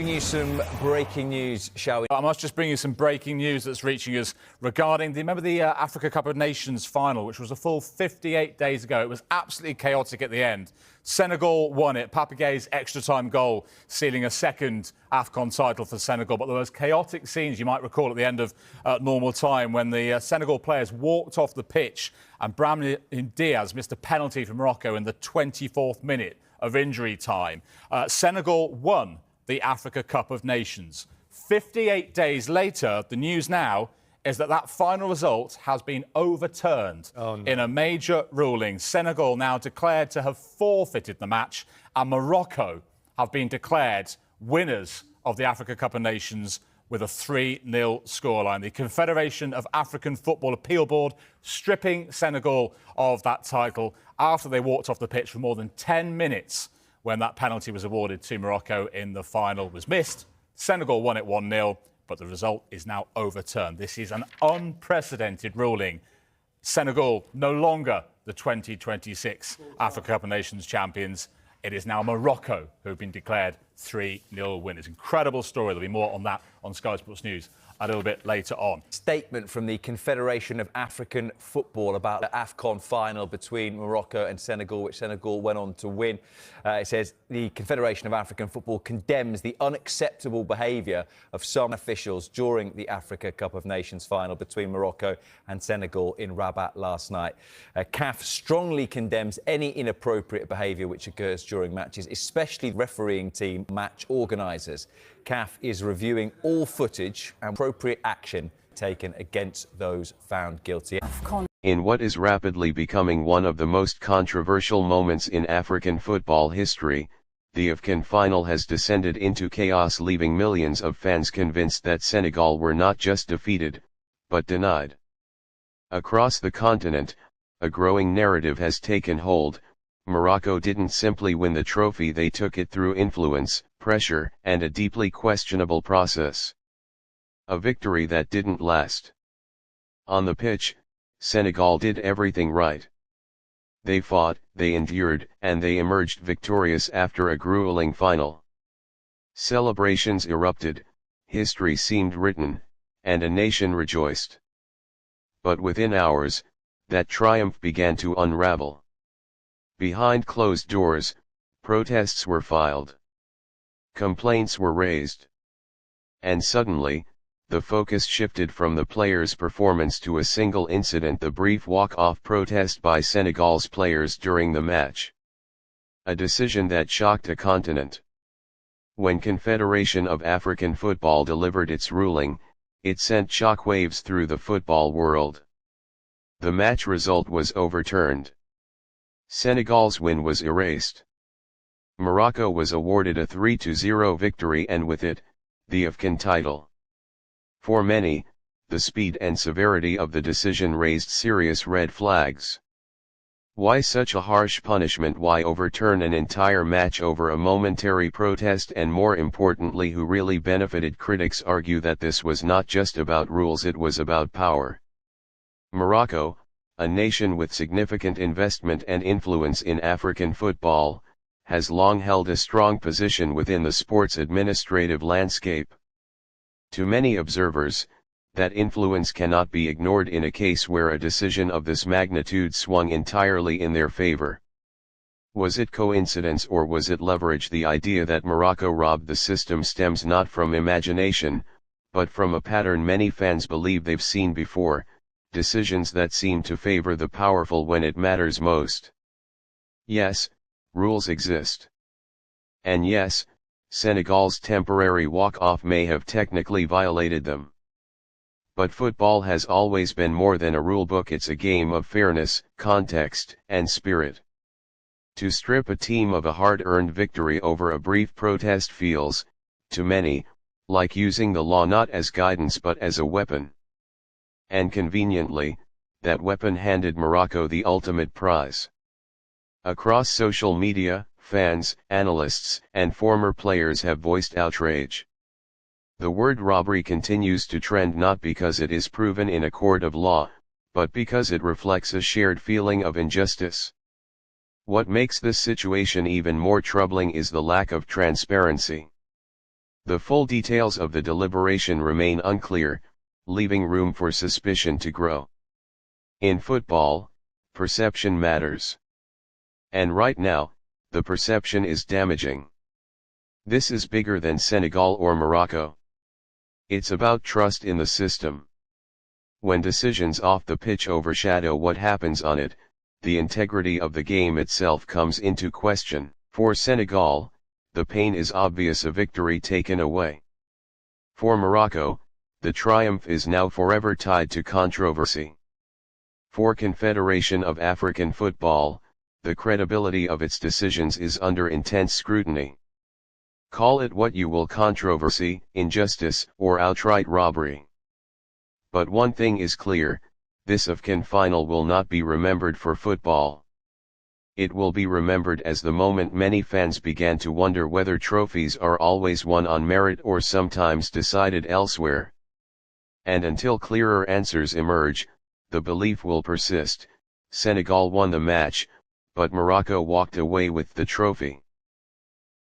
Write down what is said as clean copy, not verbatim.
Bring you some breaking news, shall we? I must just bring you some breaking news that's reaching us regarding remember the Africa Cup of Nations final, which was a full 58 days ago. It was absolutely chaotic at the end. Senegal won it. Papagay's extra-time goal sealing a second Afcon title for Senegal. But there was chaotic scenes, you might recall, at the end of normal time when the Senegal players walked off the pitch and Brahim Diaz missed a penalty for Morocco in the 24th minute of injury time. Senegal won the Africa Cup of Nations. 58 days later, the news now is that final result has been overturned in a major ruling. Senegal now declared to have forfeited the match, and Morocco have been declared winners of the Africa Cup of Nations with a 3-0 scoreline. The Confederation of African Football Appeal Board stripping Senegal of that title after they walked off the pitch for more than 10 minutes when that penalty was awarded to Morocco in the final was missed. Senegal won it 1-0, but the result is now overturned. This is an unprecedented ruling. Senegal no longer the 2026 Africa Cup of Nations champions. It is now Morocco who have been declared 3-0 winners. Incredible story. There'll be more on that on Sky Sports News a little bit later on. Statement from the Confederation of African Football about the Afcon final between Morocco and Senegal, which Senegal went on to win. It says the Confederation of African Football condemns the unacceptable behaviour of some officials during the Africa Cup of Nations final between Morocco and Senegal in Rabat last night. CAF strongly condemns any inappropriate behaviour which occurs during matches, especially refereeing team match organisers. CAF is reviewing all footage and appropriate action taken against those found guilty. In what is rapidly becoming one of the most controversial moments in African football history, the Afcon final has descended into chaos, leaving millions of fans convinced that Senegal were not just defeated, but denied. Across the continent, a growing narrative has taken hold. Morocco didn't simply win the trophy, they took it through influence, pressure, and a deeply questionable process. A victory that didn't last. On the pitch, Senegal did everything right. They fought, they endured, and they emerged victorious after a grueling final. Celebrations erupted, history seemed written, and a nation rejoiced. But within hours, that triumph began to unravel. Behind closed doors, protests were filed. Complaints were raised. And suddenly, the focus shifted from the players' performance to a single incident: the brief walk-off protest by Senegal's players during the match. A decision that shocked a continent. When Confederation of African Football delivered its ruling, it sent shockwaves through the football world. The match result was overturned. Senegal's win was erased. Morocco was awarded a 3-0 victory, and with it, the Afcon title. For many, the speed and severity of the decision raised serious red flags. Why such a harsh punishment? Why overturn an entire match over a momentary protest? And more importantly, who really benefited? Critics argue that this was not just about rules, it was about power. Morocco, a nation with significant investment and influence in African football, has long held a strong position within the sport's administrative landscape. To many observers, that influence cannot be ignored in a case where a decision of this magnitude swung entirely in their favor. Was it coincidence, or was it leverage? The idea that Morocco robbed the system stems not from imagination, but from a pattern many fans believe they've seen before: decisions that seem to favor the powerful when it matters most. Yes, rules exist. And yes, Senegal's temporary walk-off may have technically violated them. But football has always been more than a rulebook. It's a game of fairness, context, and spirit. To strip a team of a hard-earned victory over a brief protest feels, to many, like using the law not as guidance but as a weapon. And conveniently, that weapon handed Morocco the ultimate prize. Across social media, fans, analysts, and former players have voiced outrage. The word robbery continues to trend, not because it is proven in a court of law, but because it reflects a shared feeling of injustice. What makes this situation even more troubling is the lack of transparency. The full details of the deliberation remain unclear, leaving room for suspicion to grow. In football, perception matters. And right now, the perception is damaging. This is bigger than Senegal or Morocco. It's about trust in the system. When decisions off the pitch overshadow what happens on it, the integrity of the game itself comes into question. For Senegal, the pain is obvious, a victory taken away. For Morocco, the triumph is now forever tied to controversy. For Confederation of African Football, the credibility of its decisions is under intense scrutiny. Call it what you will: controversy, injustice, or outright robbery. But one thing is clear: this Afcon final will not be remembered for football. It will be remembered as the moment many fans began to wonder whether trophies are always won on merit or sometimes decided elsewhere. And until clearer answers emerge, the belief will persist: Senegal won the match, but Morocco walked away with the trophy.